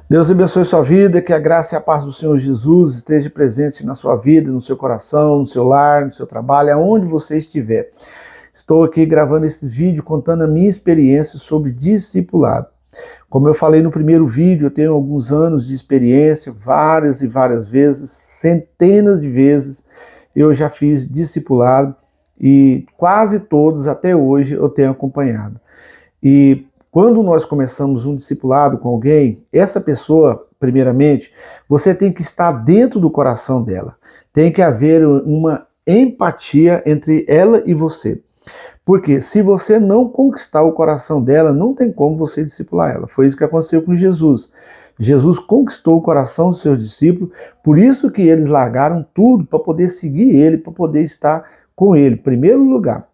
Deus abençoe sua vida, que a graça e a paz do Senhor Jesus esteja presente na sua vida, no seu coração, no seu lar, no seu trabalho, aonde você estiver. Estou aqui gravando esse vídeo contando a minha experiência sobre discipulado. Como eu falei no primeiro vídeo, eu tenho alguns anos de experiência, várias e várias vezes, centenas de vezes eu já fiz discipulado e quase todos até hoje eu tenho acompanhado. E quando nós começamos um discipulado com alguém, essa pessoa, primeiramente, você tem que estar dentro do coração dela. Tem que haver uma empatia entre ela e você. Porque se você não conquistar o coração dela, não tem como você discipular ela. Foi isso que aconteceu com Jesus. Jesus conquistou o coração dos seus discípulos, por isso que eles largaram tudo para poder seguir ele, para poder estar com ele. Em primeiro lugar,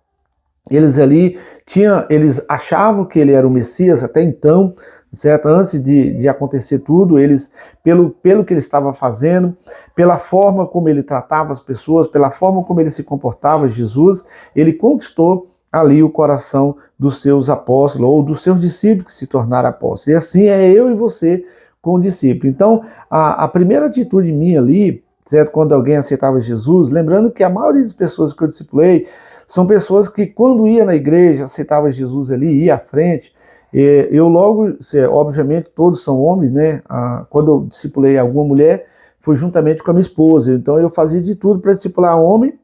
eles achavam que ele era o Messias até então, certo? Antes de acontecer tudo, eles, pelo que ele estava fazendo, pela forma como ele tratava as pessoas, pela forma como ele se comportava, Jesus, ele conquistou ali o coração dos seus apóstolos, ou dos seus discípulos que se tornaram apóstolos. E assim é eu e você com o discípulo. Então, a primeira atitude minha ali, certo? Quando alguém aceitava Jesus, lembrando que a maioria das pessoas que eu discipulei, são pessoas que quando ia na igreja, aceitava Jesus ali, ia à frente. Eu logo, obviamente todos são homens, né? Quando eu discipulei alguma mulher, foi juntamente com a minha esposa. Então eu fazia de tudo para discipular homem.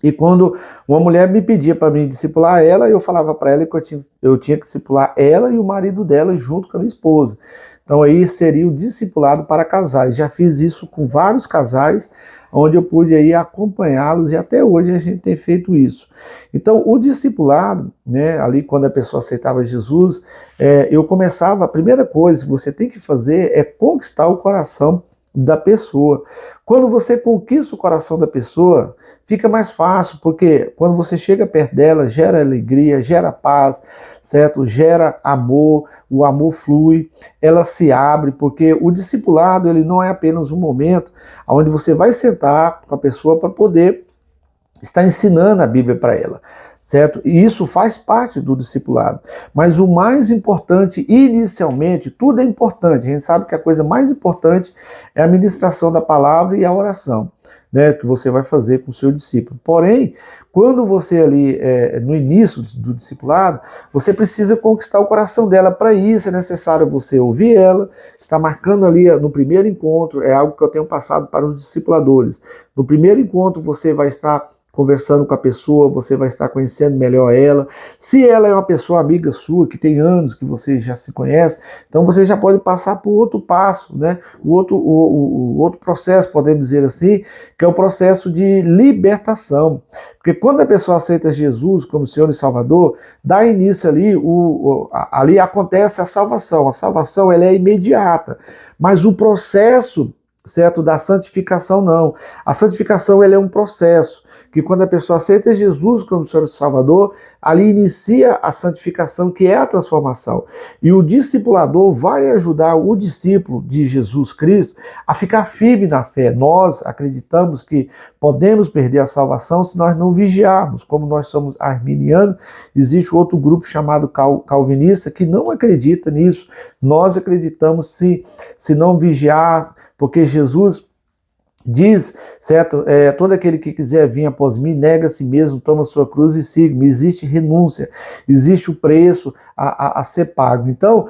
E quando uma mulher me pedia para mim discipular ela, eu falava para ela que eu tinha que discipular ela e o marido dela junto com a minha esposa. Então aí seria o discipulado para casais. Já fiz isso com vários casais, onde eu pude aí acompanhá-los e até hoje a gente tem feito isso. Então o discipulado, né, ali quando a pessoa aceitava Jesus, eu começava, a primeira coisa que você tem que fazer é conquistar o coração da pessoa. Quando você conquista o coração da pessoa, fica mais fácil, porque quando você chega perto dela, gera alegria, gera paz, certo? Gera amor, o amor flui, ela se abre, porque o discipulado, ele não é apenas um momento onde você vai sentar com a pessoa para poder estar ensinando a Bíblia para ela, certo? E isso faz parte do discipulado. Mas o mais importante, inicialmente, tudo é importante. A gente sabe que a coisa mais importante é a ministração da palavra e a oração, né, que você vai fazer com o seu discípulo. Porém, quando você ali, no início do discipulado, você precisa conquistar o coração dela. Para isso é necessário você ouvir ela, estar marcando ali no primeiro encontro, é algo que eu tenho passado para os discipuladores. No primeiro encontro você vai estar conversando com a pessoa, você vai estar conhecendo melhor ela. Se ela é uma pessoa amiga sua, que tem anos que você já se conhece, então você já pode passar por outro passo, né? O outro processo, podemos dizer assim, que é o processo de libertação. Porque quando a pessoa aceita Jesus como Senhor e Salvador, dá início ali, ali acontece a salvação. A salvação ela é imediata, mas o processo, certo, da santificação não. A santificação ela é um processo que quando a pessoa aceita Jesus como Senhor e Salvador, ali inicia a santificação, que é a transformação. E o discipulador vai ajudar o discípulo de Jesus Cristo a ficar firme na fé. Nós acreditamos que podemos perder a salvação se nós não vigiarmos. Como nós somos arminianos, existe outro grupo chamado calvinista que não acredita nisso. Nós acreditamos se não vigiar, porque Jesus diz, certo? Todo aquele que quiser vir após mim, nega a si mesmo, toma sua cruz e siga-me. Existe renúncia, existe o preço a ser pago. Então,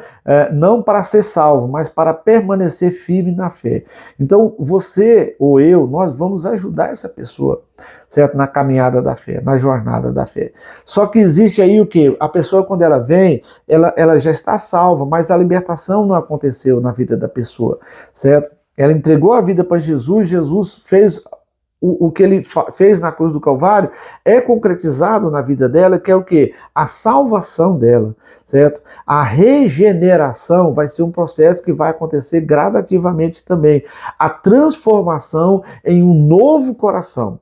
não para ser salvo, mas para permanecer firme na fé. Então, você ou eu, nós vamos ajudar essa pessoa, certo? Na caminhada da fé, na jornada da fé. Só que existe aí o que? A pessoa, quando ela vem, ela já está salva, mas a libertação não aconteceu na vida da pessoa, certo? Ela entregou a vida para Jesus, Jesus fez o que ele fez na cruz do Calvário, é concretizado na vida dela, que é o quê? A salvação dela, certo? A regeneração vai ser um processo que vai acontecer gradativamente também. A transformação em um novo coração.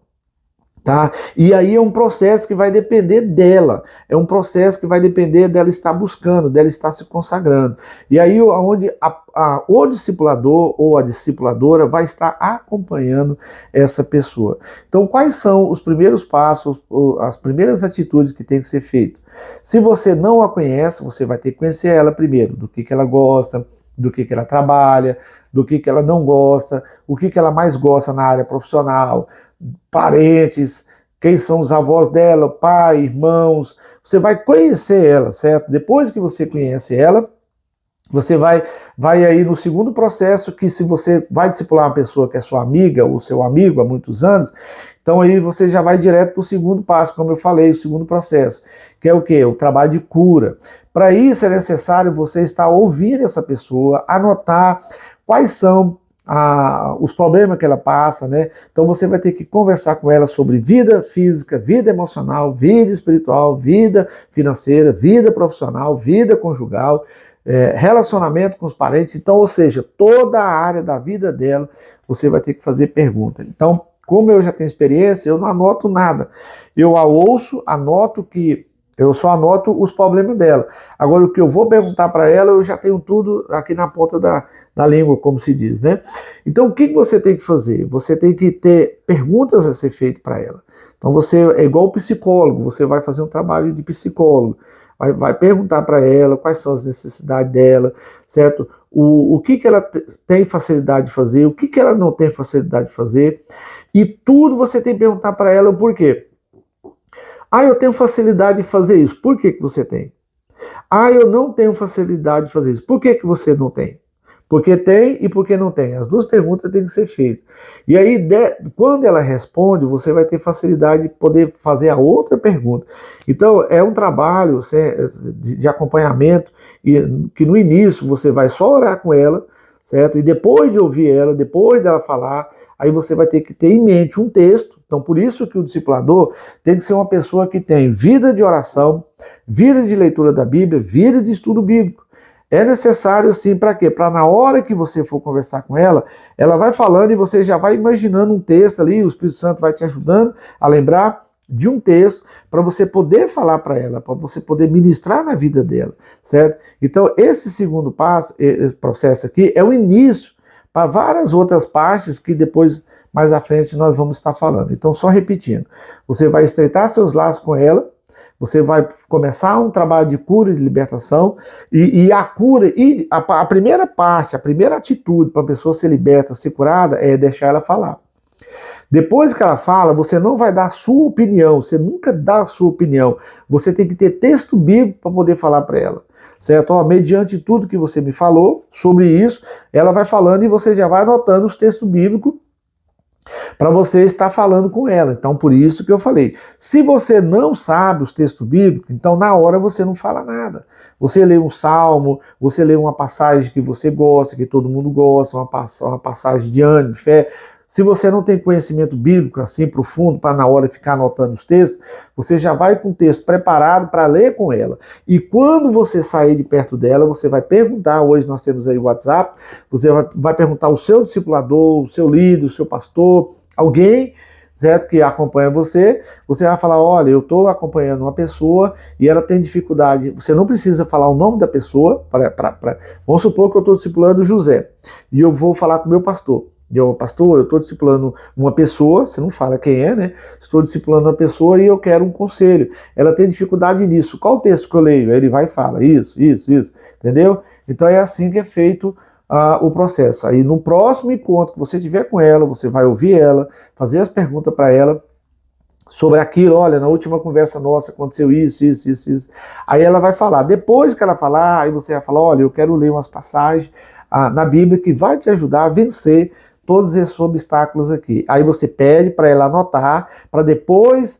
Tá? E aí é um processo que vai depender dela, é um processo que vai depender dela estar buscando, dela estar se consagrando. E aí onde o discipulador ou a discipuladora vai estar acompanhando essa pessoa. Então, quais são os primeiros passos, as primeiras atitudes que tem que ser feitas? Se você não a conhece, você vai ter que conhecer ela primeiro, do que ela gosta, do que ela trabalha, do que ela não gosta, o que ela mais gosta na área profissional, parentes, quem são os avós dela, pai, irmãos. Você vai conhecer ela, certo? Depois que você conhece ela, você vai aí no segundo processo, que se você vai discipular uma pessoa que é sua amiga ou seu amigo há muitos anos, então aí você já vai direto para o segundo passo, como eu falei, o segundo processo, que é o quê? O trabalho de cura. Para isso é necessário você estar ouvindo essa pessoa, anotar quais são os problemas que ela passa, né? Então você vai ter que conversar com ela sobre vida física, vida emocional, vida espiritual, vida financeira, vida profissional, vida conjugal, relacionamento com os parentes. Então, ou seja, toda a área da vida dela, você vai ter que fazer pergunta. Então, como eu já tenho experiência, eu não anoto nada. Eu a ouço, anoto que eu só anoto os problemas dela. Agora, o que eu vou perguntar para ela, eu já tenho tudo aqui na ponta da língua, como se diz, né? Então, o que você tem que fazer? Você tem que ter perguntas a ser feitas para ela. Então, você é igual o psicólogo, você vai fazer um trabalho de psicólogo, vai perguntar para ela quais são as necessidades dela, certo? O que ela tem facilidade de fazer, o que ela não tem facilidade de fazer, e tudo você tem que perguntar para ela o porquê. Ah, eu tenho facilidade de fazer isso. Por que você tem? Ah, eu não tenho facilidade de fazer isso. Por que você não tem? Porque tem e porque não tem. As duas perguntas têm que ser feitas. E aí, quando ela responde, você vai ter facilidade de poder fazer a outra pergunta. Então, é um trabalho de acompanhamento que no início você vai só orar com ela, certo? E depois de ouvir ela, depois dela falar, aí você vai ter que ter em mente um texto. Então, por isso que o discipulador tem que ser uma pessoa que tem vida de oração, vida de leitura da Bíblia, vida de estudo bíblico. É necessário sim, para quê? Para na hora que você for conversar com ela, ela vai falando e você já vai imaginando um texto ali, o Espírito Santo vai te ajudando a lembrar de um texto para você poder falar para ela, para você poder ministrar na vida dela, certo? Então, esse segundo passo, esse processo aqui, é o início para várias outras partes que depois, mais à frente, nós vamos estar falando. Então, só repetindo, você vai estreitar seus laços com ela, você vai começar um trabalho de cura e de libertação, e a cura, e a primeira parte, a primeira atitude para a pessoa ser liberta, ser curada, é deixar ela falar. Depois que ela fala, você não vai dar a sua opinião, você nunca dá a sua opinião. Você tem que ter texto bíblico para poder falar para ela. Certo? Ó, mediante tudo que você me falou sobre isso, ela vai falando e você já vai anotando os textos bíblicos para você estar falando com ela. Então, por isso que eu falei, se você não sabe os textos bíblicos, então na hora você não fala nada. Você lê um salmo, você lê uma passagem que você gosta, que todo mundo gosta, uma passagem de ânimo, de fé. Se você não tem conhecimento bíblico assim profundo para na hora ficar anotando os textos, você já vai com o texto preparado para ler com ela. E quando você sair de perto dela, você vai perguntar, hoje nós temos aí o WhatsApp, você vai perguntar ao seu discipulador, o seu líder, o seu pastor, alguém, certo, que acompanha você, você vai falar, olha, eu estou acompanhando uma pessoa e ela tem dificuldade, você não precisa falar o nome da pessoa, vamos supor que eu estou discipulando o José, e eu vou falar com o meu pastor. Pastor, eu estou discipulando uma pessoa, você não fala quem é, né? Estou discipulando uma pessoa e eu quero um conselho. Ela tem dificuldade nisso. Qual o texto que eu leio? Aí ele vai e fala isso, entendeu? Então é assim que é feito o processo. Aí no próximo encontro que você tiver com ela, você vai ouvir ela, fazer as perguntas para ela sobre aquilo. Olha, na última conversa nossa aconteceu isso. Aí ela vai falar. Depois que ela falar, aí você vai falar, olha, eu quero ler umas passagens na Bíblia que vai te ajudar a vencer todos esses obstáculos aqui. Aí você pede para ela anotar, para depois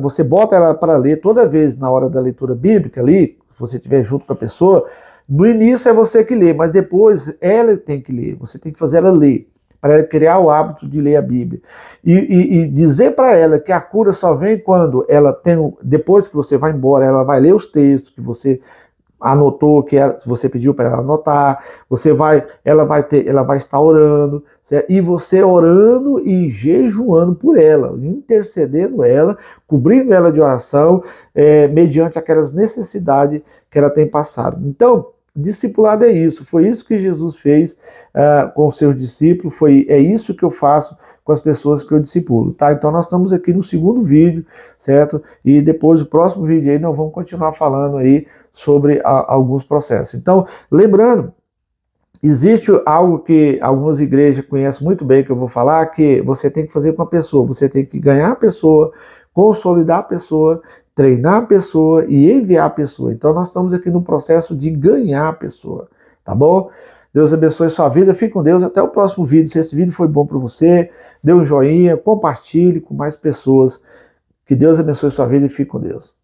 você bota ela para ler toda vez na hora da leitura bíblica ali, se você estiver junto com a pessoa. No início é você que lê, mas depois ela tem que ler, você tem que fazer ela ler, para ela criar o hábito de ler a Bíblia. E dizer para ela que a cura só vem quando ela tem, depois que você vai embora, ela vai ler os textos que você anotou, você pediu para ela anotar, ela vai estar orando, certo? E você orando e jejuando por ela, intercedendo ela, cobrindo ela de oração, mediante aquelas necessidades que ela tem passado. Então, discipulado é isso, foi isso que Jesus fez com os seus discípulos, é isso que eu faço com as pessoas que eu discipulo, tá? Então nós estamos aqui no segundo vídeo, certo? E depois, o próximo vídeo aí, nós vamos continuar falando aí sobre alguns processos. Então, lembrando, existe algo que algumas igrejas conhecem muito bem, que eu vou falar, que você tem que fazer com a pessoa, você tem que ganhar a pessoa, consolidar a pessoa, treinar a pessoa e enviar a pessoa. Então nós estamos aqui no processo de ganhar a pessoa, tá bom? Deus abençoe sua vida, fique com Deus, até o próximo vídeo. Se esse vídeo foi bom para você, dê um joinha, compartilhe com mais pessoas. Que Deus abençoe sua vida e fique com Deus.